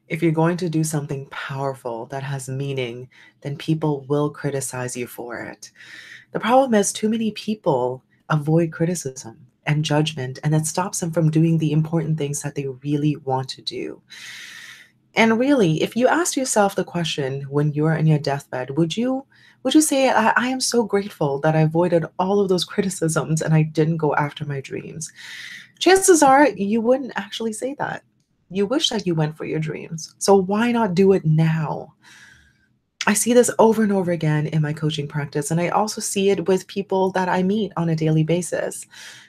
If you're going to do something powerful that has meaning, then people will criticize you for it. The problem is, too many people avoid criticism and judgment, and it stops them from doing the important things that they really want to do. And really, if you ask yourself the question when you're in your deathbed, would you say, I am so grateful that I avoided all of those criticisms and I didn't go after my dreams? Chances are you wouldn't actually say that. You wish that you went for your dreams. So why not do it now? I see this over and over again in my coaching practice, and I also see it with people that I meet on a daily basis.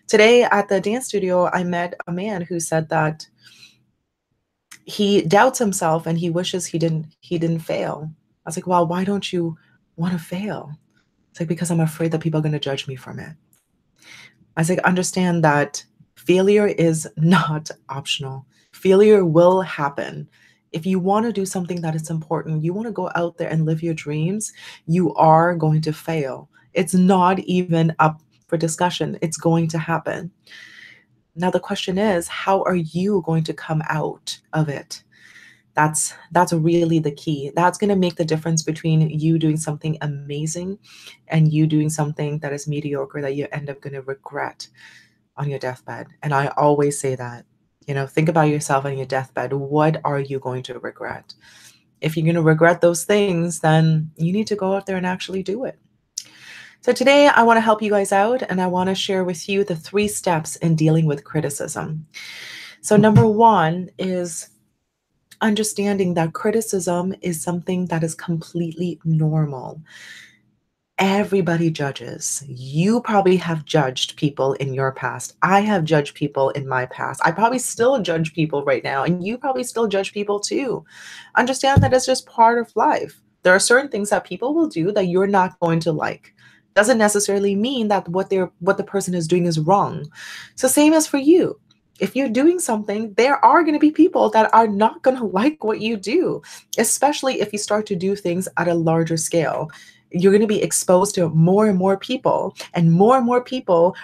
Today at the dance studio, I met a man who said that he doubts himself and he wishes he didn't fail. I was like, well, why don't you want to fail? It's like, because I'm afraid that people are going to judge me from it. I was like, understand that failure is not optional. Failure will happen. If you want to do something that is important, you want to go out there and live your dreams, you are going to fail. It's not even up for discussion. It's going to happen. Now the question is, how are you going to come out of it? That's really the key. That's going to make the difference between you doing something amazing and you doing something that is mediocre that you end up going to regret on your deathbed. And I always say that, think about yourself on your deathbed. What are you going to regret? If you're going to regret those things, then you need to go out there and actually do it. So today I want to help you guys out and I want to share with you the 3 steps in dealing with criticism. So number 1 is understanding that criticism is something that is completely normal. Everybody judges. You probably have judged people in your past. I have judged people in my past. I probably still judge people right now, and you probably still judge people too. Understand that it's just part of life. There are certain things that people will do that you're not going to like. Doesn't necessarily mean that what the person is doing is wrong. So same as for you. If you're doing something, there are going to be people that are not going to like what you do, especially if you start to do things at a larger scale. You're going to be exposed to more and more people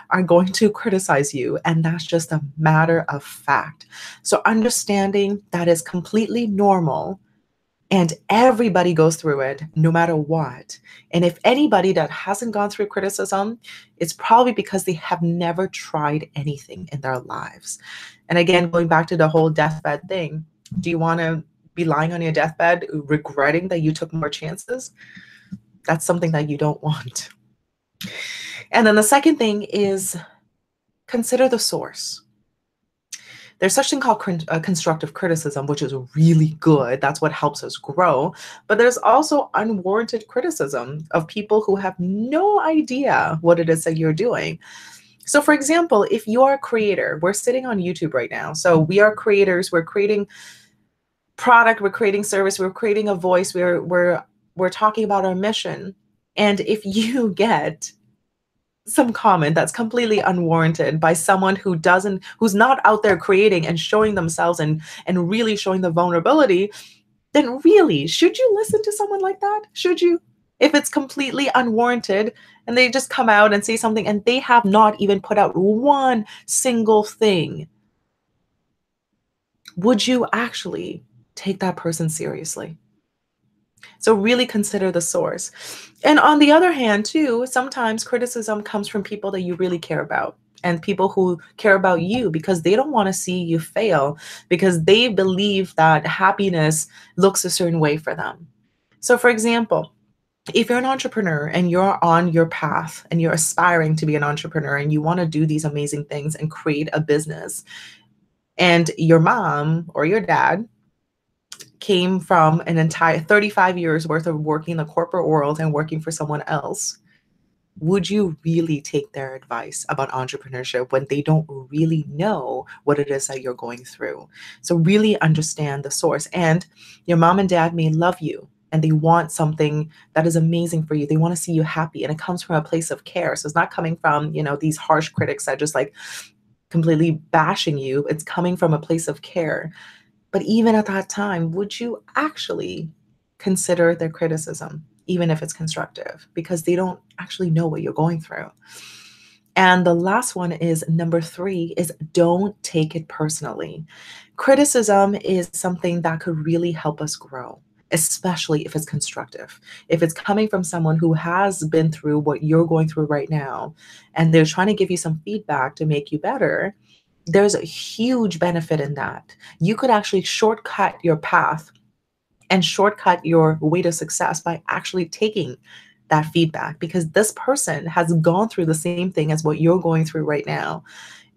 are going to criticize you. And that's just a matter of fact. So understanding that is completely normal and everybody goes through it no matter what. And if anybody that hasn't gone through criticism, it's probably because they have never tried anything in their lives. And again, going back to the whole deathbed thing, do you want to be lying on your deathbed regretting that you took more chances? That's something that you don't want. And then the second thing is consider the source. There's such thing called constructive criticism, which is really good. That's what helps us grow. But there's also unwarranted criticism of people who have no idea what it is that you're doing. So for example, if you are a creator, we're sitting on YouTube right now. So we are creators, we're creating product, we're creating service, we're creating a voice, we're talking about our mission. And if you get some comment that's completely unwarranted by someone who's not out there creating and showing themselves and really showing the vulnerability, then really, should you listen to someone like that? Should you? If it's completely unwarranted and they just come out and say something and they have not even put out one single thing, would you actually take that person seriously? So really consider the source. And on the other hand, too, sometimes criticism comes from people that you really care about and people who care about you because they don't want to see you fail because they believe that happiness looks a certain way for them. So for example, if you're an entrepreneur and you're on your path and you're aspiring to be an entrepreneur and you want to do these amazing things and create a business, and your mom or your dad came from an entire 35 years worth of working in the corporate world and working for someone else, would you really take their advice about entrepreneurship when they don't really know what it is that you're going through? So really understand the source. And your mom and dad may love you and they want something that is amazing for you. They want to see you happy and it comes from a place of care. So it's not coming from, these harsh critics that just like completely bashing you. It's coming from a place of care. But even at that time, would you actually consider their criticism, even if it's constructive, because they don't actually know what you're going through? And the last one is number 3 is don't take it personally. Criticism is something that could really help us grow, especially if it's constructive. If it's coming from someone who has been through what you're going through right now, and they're trying to give you some feedback to make you better, there's a huge benefit in that. You could actually shortcut your path and shortcut your way to success by actually taking that feedback, because this person has gone through the same thing as what you're going through right now.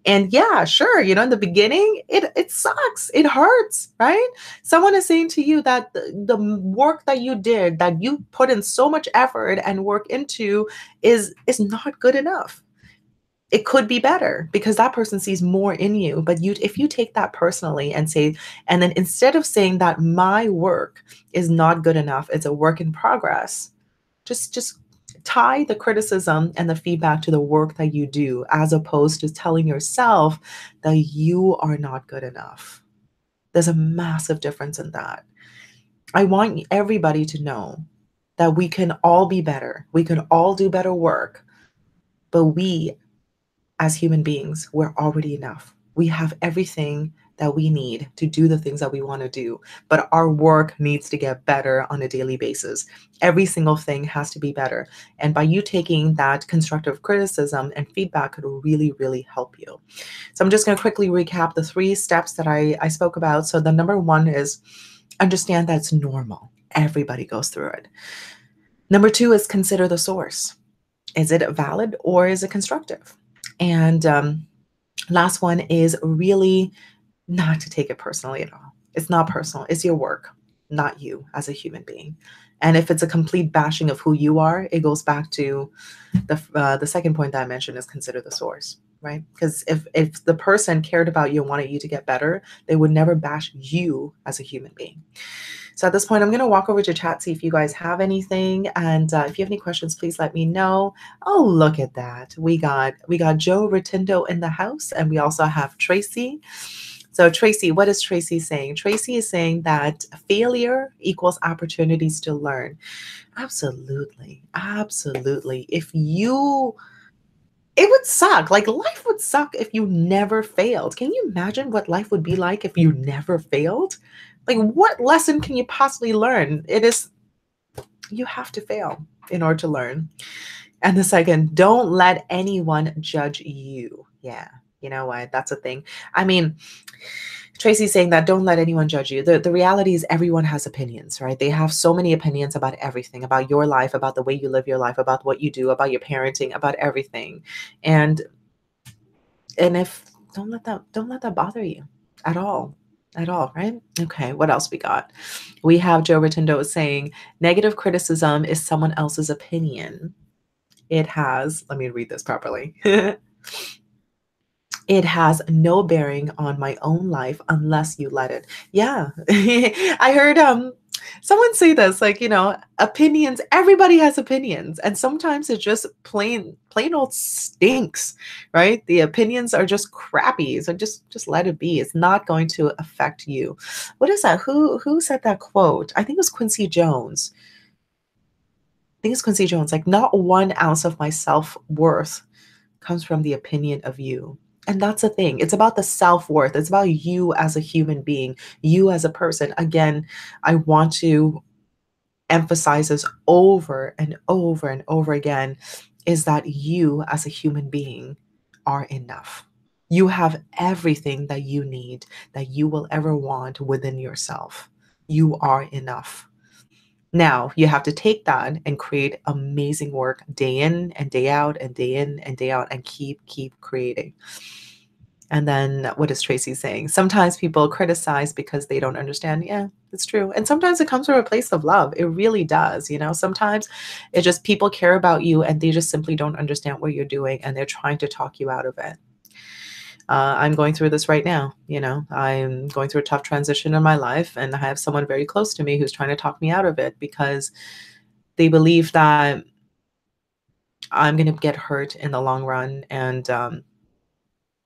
And yeah, sure, in the beginning, it sucks. It hurts, right? Someone is saying to you that the work that you did, that you put in so much effort and work into is not good enough. It could be better because that person sees more in you. But if you take that personally and say, and then instead of saying that my work is not good enough, it's a work in progress, just tie the criticism and the feedback to the work that you do, as opposed to telling yourself that you are not good enough. There's a massive difference in that. I want everybody to know that we can all be better. We can all do better work, but we as human beings, we're already enough. We have everything that we need to do the things that we want to do, but our work needs to get better on a daily basis. Every single thing has to be better. And by you taking that constructive criticism and feedback could really, really help you. So I'm just going to quickly recap the 3 steps that I spoke about. So the number 1 is understand that it's normal. Everybody goes through it. Number 2 is consider the source. Is it valid or is it constructive? And last one is really not to take it personally at all. It's not personal. It's your work, not you as a human being. And if it's a complete bashing of who you are, it goes back to the second point that I mentioned is consider the source, right? Because if the person cared about you and wanted you to get better, they would never bash you as a human being. So at this point, I'm going to walk over to chat, see if you guys have anything. And if you have any questions, please let me know. Oh, look at that. We got Joe Rotundo in the house, and we also have Tracy. So Tracy, what is Tracy saying? Tracy is saying that failure equals opportunities to learn. Absolutely. Absolutely. It would suck. Like life would suck if you never failed. Can you imagine what life would be like if you never failed? Like what lesson can you possibly learn? You have to fail in order to learn. And the second, don't let anyone judge you. Yeah. You know what? That's a thing. I mean, Tracy's saying that don't let anyone judge you. The reality is everyone has opinions, right? They have so many opinions about everything, about your life, about the way you live your life, about what you do, about your parenting, about everything. And if don't let that bother you at all. At all, right? Okay, what else we got? We have Joe Rotundo saying negative criticism is someone else's opinion. It has, let me read this properly. It has no bearing on my own life unless you let it. Yeah. I heard someone say this, like, opinions, everybody has opinions, and sometimes it just plain old stinks, right? The opinions are just crappy. So just let it be. It's not going to affect you. What is that? Who said that quote? I think it was Quincy Jones. I think it's Quincy Jones. Like, not 1 ounce of my self-worth comes from the opinion of you. And that's the thing. It's about the self-worth. It's about you as a human being, you as a person. Again, I want to emphasize this over and over and over again, is that you as a human being are enough. You have everything that you need, that you will ever want within yourself. You are enough. Now you have to take that and create amazing work day in and day out and day in and day out and keep creating. And then what is Tracy saying? Sometimes people criticize because they don't understand. Yeah, it's true. And sometimes it comes from a place of love. It really does. Sometimes it just people care about you and they just simply don't understand what you're doing and they're trying to talk you out of it. I'm going through this right now. I'm going through a tough transition in my life, and I have someone very close to me who's trying to talk me out of it because they believe that I'm going to get hurt in the long run, and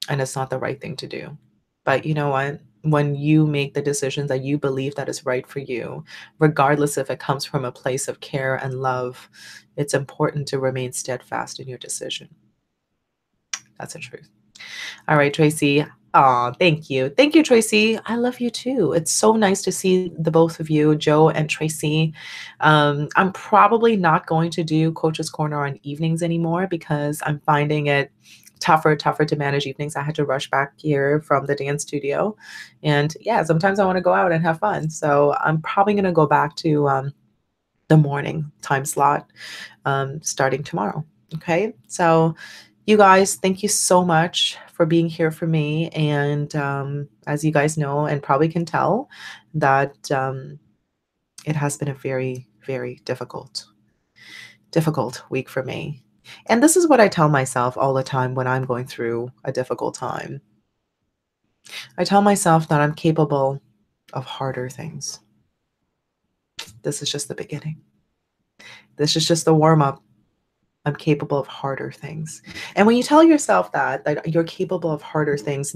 it's not the right thing to do. But you know what? When you make the decisions that you believe that is right for you, regardless if it comes from a place of care and love, it's important to remain steadfast in your decision. That's the truth. All right, Tracy. Aw, thank you. Thank you, Tracy. I love you too. It's so nice to see the both of you, Joe and Tracy. I'm probably not going to do Coach's Corner on evenings anymore because I'm finding it tougher to manage evenings. I had to rush back here from the dance studio. And yeah, sometimes I want to go out and have fun. So I'm probably going to go back to the morning time slot starting tomorrow. Okay. So, you guys, thank you so much for being here for me. And as you guys know, and probably can tell, that it has been a very, very difficult week for me. And this is what I tell myself all the time when I'm going through a difficult time. I tell myself that I'm capable of harder things. This is just the beginning. This is just the warm up. I'm capable of harder things. And when you tell yourself that you're capable of harder things,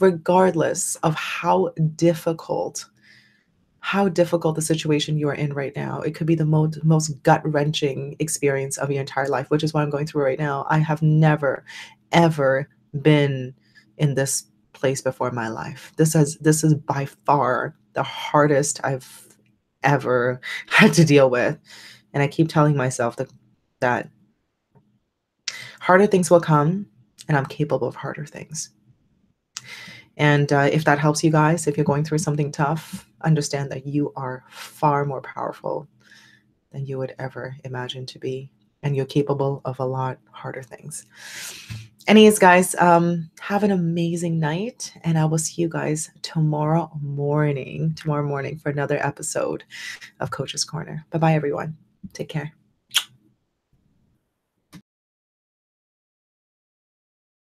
regardless of how difficult the situation you are in right now, it could be the most gut-wrenching experience of your entire life, which is what I'm going through right now. I have never, ever been in this place before in my life. This is by far the hardest I've ever had to deal with. And I keep telling myself that harder things will come, and I'm capable of harder things. And if that helps you guys, if you're going through something tough, understand that you are far more powerful than you would ever imagine to be. And you're capable of a lot harder things. Anyways, guys, have an amazing night. And I will see you guys tomorrow morning for another episode of Coach's Corner. Bye-bye, everyone. Take care.